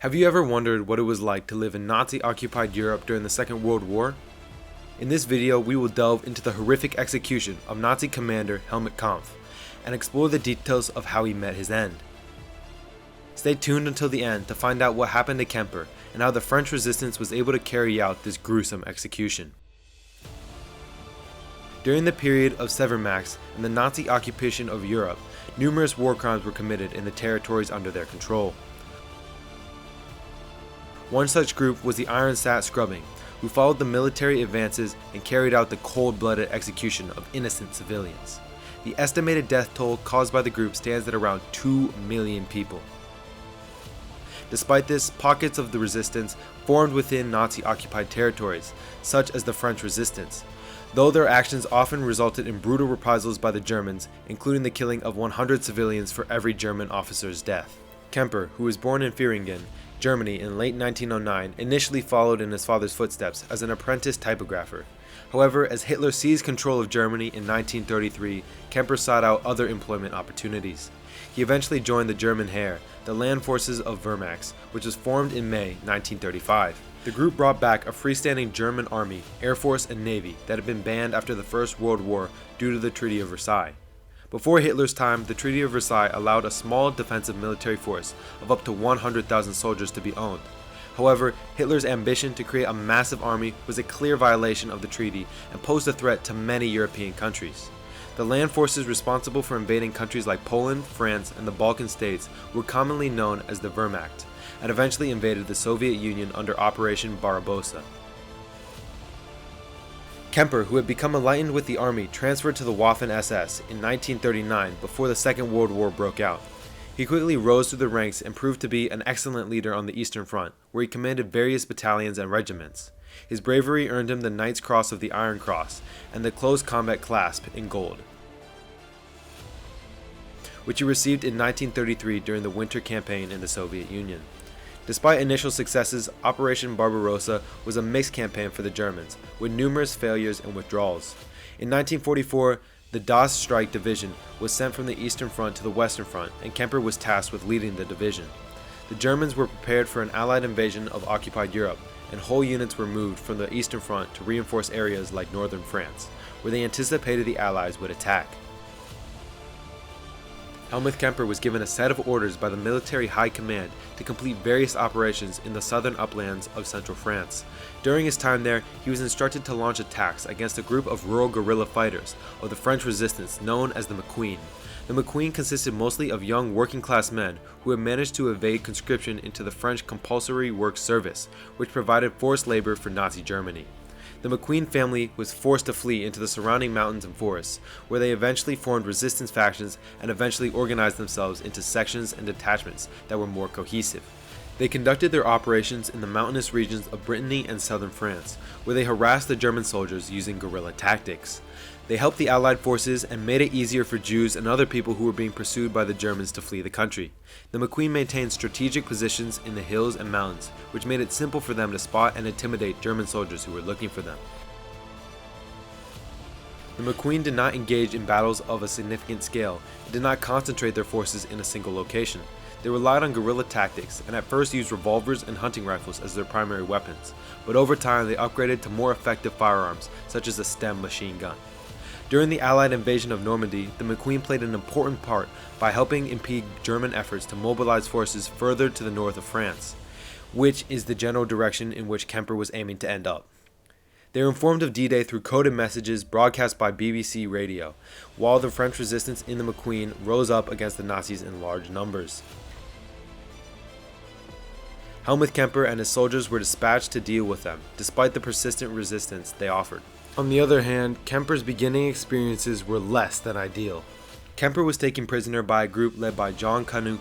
Have you ever wondered what it was like to live in Nazi-occupied Europe during the Second World War? In this video, we will delve into the horrific execution of Nazi Commander Helmuth Kampfe and explore the details of how he met his end. Stay tuned until the end to find out what happened to Kemper and how the French resistance was able to carry out this gruesome execution. During the period of Severmax and the Nazi occupation of Europe, numerous war crimes were committed in the territories under their control. One such group was the Iron Sat Scrubbing, who followed the military advances and carried out the cold-blooded execution of innocent civilians. The estimated death toll caused by the group stands at around 2 million people. Despite this, pockets of the resistance formed within Nazi-occupied territories, such as the French resistance, though their actions often resulted in brutal reprisals by the Germans, including the killing of 100 civilians for every German officer's death. Kemper, who was born in Thuringen, Germany in late 1909, initially followed in his father's footsteps as an apprentice typographer. However, as Hitler seized control of Germany in 1933, Kemper sought out other employment opportunities. He eventually joined the German Heer, the land forces of Wehrmacht, which was formed in May 1935. The group brought back a freestanding German army, air force, and navy that had been banned after the First World War due to the Treaty of Versailles. Before Hitler's time, the Treaty of Versailles allowed a small defensive military force of up to 100,000 soldiers to be owned. However, Hitler's ambition to create a massive army was a clear violation of the treaty and posed a threat to many European countries. The land forces responsible for invading countries like Poland, France, and the Balkan states were commonly known as the Wehrmacht, and eventually invaded the Soviet Union under Operation Barbarossa. Kemper, who had become enlightened with the army, transferred to the Waffen-SS in 1939 before the Second World War broke out. He quickly rose through the ranks and proved to be an excellent leader on the Eastern Front, where he commanded various battalions and regiments. His bravery earned him the Knight's Cross of the Iron Cross and the Close Combat Clasp in gold, which he received in 1933 during the Winter Campaign in the Soviet Union. Despite initial successes, Operation Barbarossa was a mixed campaign for the Germans, with numerous failures and withdrawals. In 1944, the Das Strike Division was sent from the Eastern Front to the Western Front, and Kemper was tasked with leading the division. The Germans were prepared for an Allied invasion of occupied Europe, and whole units were moved from the Eastern Front to reinforce areas like northern France, where they anticipated the Allies would attack. Helmuth Kemper was given a set of orders by the military high command to complete various operations in the southern uplands of central France. During his time there, he was instructed to launch attacks against a group of rural guerrilla fighters of the French resistance known as the McQueen. The McQueen consisted mostly of young working-class men who had managed to evade conscription into the French compulsory work service, which provided forced labor for Nazi Germany. The McQueen family was forced to flee into the surrounding mountains and forests, where they eventually formed resistance factions and eventually organized themselves into sections and detachments that were more cohesive. They conducted their operations in the mountainous regions of Brittany and southern France, where they harassed the German soldiers using guerrilla tactics. They helped the Allied forces and made it easier for Jews and other people who were being pursued by the Germans to flee the country. The McQueen maintained strategic positions in the hills and mountains, which made it simple for them to spot and intimidate German soldiers who were looking for them. The McQueen did not engage in battles of a significant scale and did not concentrate their forces in a single location. They relied on guerrilla tactics and at first used revolvers and hunting rifles as their primary weapons, but over time they upgraded to more effective firearms such as a STEM machine gun. During the Allied invasion of Normandy, the McQueen played an important part by helping impede German efforts to mobilize forces further to the north of France, which is the general direction in which Kemper was aiming to end up. They were informed of D-Day through coded messages broadcast by BBC radio, while the French resistance in the McQueen rose up against the Nazis in large numbers. Helmuth Kemper and his soldiers were dispatched to deal with them, despite the persistent resistance they offered. On the other hand, Kemper's beginning experiences were less than ideal. Kemper was taken prisoner by a group led by Jean Canu,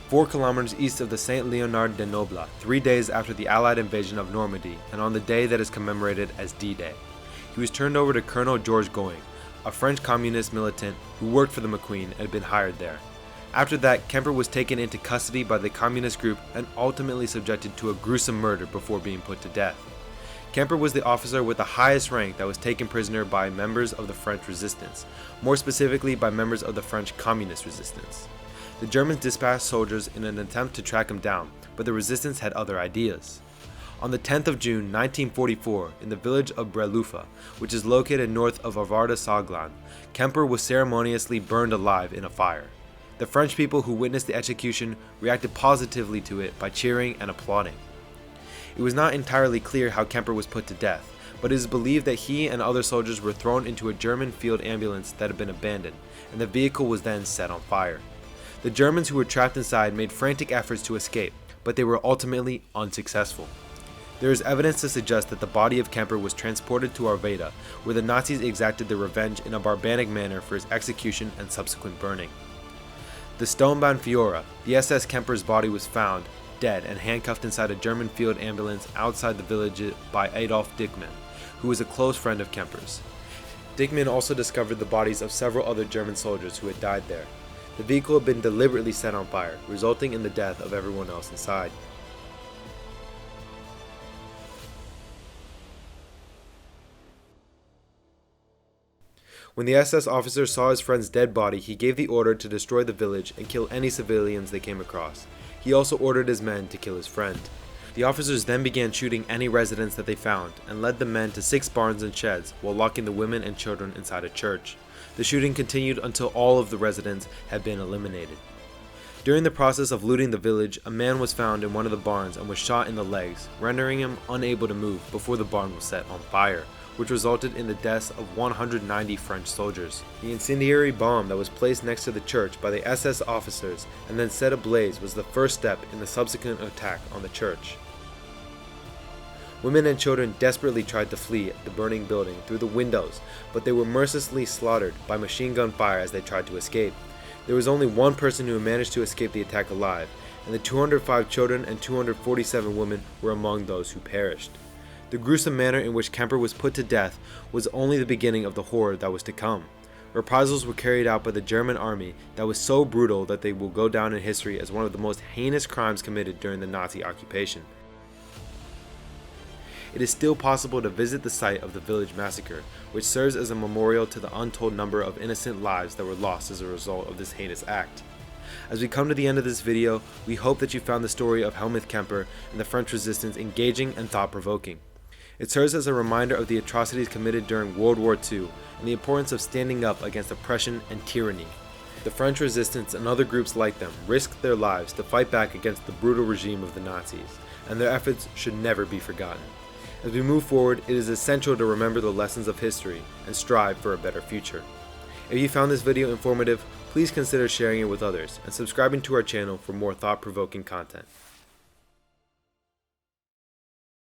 4 kilometers east of the Saint Leonard de Noblat, 3 days after the Allied invasion of Normandy, and on the day that is commemorated as D-Day. He was turned over to Colonel Georges Going, a French communist militant who worked for the McQueen and had been hired there. After that, Kemper was taken into custody by the communist group and ultimately subjected to a gruesome murder before being put to death. Kemper was the officer with the highest rank that was taken prisoner by members of the French resistance, more specifically by members of the French communist resistance. The Germans dispatched soldiers in an attempt to track him down, but the resistance had other ideas. On the 10th of June 1944, in the village of Brelufa, which is located north of Arvarda Saglan, Kemper was ceremoniously burned alive in a fire. The French people who witnessed the execution reacted positively to it by cheering and applauding. It was not entirely clear how Kemper was put to death, but it is believed that he and other soldiers were thrown into a German field ambulance that had been abandoned, and the vehicle was then set on fire. The Germans who were trapped inside made frantic efforts to escape, but they were ultimately unsuccessful. There is evidence to suggest that the body of Kemper was transported to Arvada, where the Nazis exacted their revenge in a barbaric manner for his execution and subsequent burning. The Stonebound Fiora, the SS Kemper's body was found, dead and handcuffed inside a German field ambulance outside the village by Adolf Dickmann, who was a close friend of Kemper's. Dickmann also discovered the bodies of several other German soldiers who had died there. The vehicle had been deliberately set on fire, resulting in the death of everyone else inside. When the SS officer saw his friend's dead body, he gave the order to destroy the village and kill any civilians they came across. He also ordered his men to kill his friend. The officers then began shooting any residents that they found and led the men to 6 barns and sheds while locking the women and children inside a church. The shooting continued until all of the residents had been eliminated. During the process of looting the village, a man was found in one of the barns and was shot in the legs, rendering him unable to move before the barn was set on fire, which resulted in the deaths of 190 French soldiers. The incendiary bomb that was placed next to the church by the SS officers and then set ablaze was the first step in the subsequent attack on the church. Women and children desperately tried to flee the burning building through the windows, but they were mercilessly slaughtered by machine gun fire as they tried to escape. There was only one person who managed to escape the attack alive, and the 205 children and 247 women were among those who perished. The gruesome manner in which Kemper was put to death was only the beginning of the horror that was to come. Reprisals were carried out by the German army that was so brutal that they will go down in history as one of the most heinous crimes committed during the Nazi occupation. It is still possible to visit the site of the village massacre, which serves as a memorial to the untold number of innocent lives that were lost as a result of this heinous act. As we come to the end of this video, we hope that you found the story of Helmuth Kemper and the French resistance engaging and thought-provoking. It serves as a reminder of the atrocities committed during World War II and the importance of standing up against oppression and tyranny. The French resistance and other groups like them risked their lives to fight back against the brutal regime of the Nazis, and their efforts should never be forgotten. As we move forward, it is essential to remember the lessons of history and strive for a better future. If you found this video informative, please consider sharing it with others and subscribing to our channel for more thought-provoking content.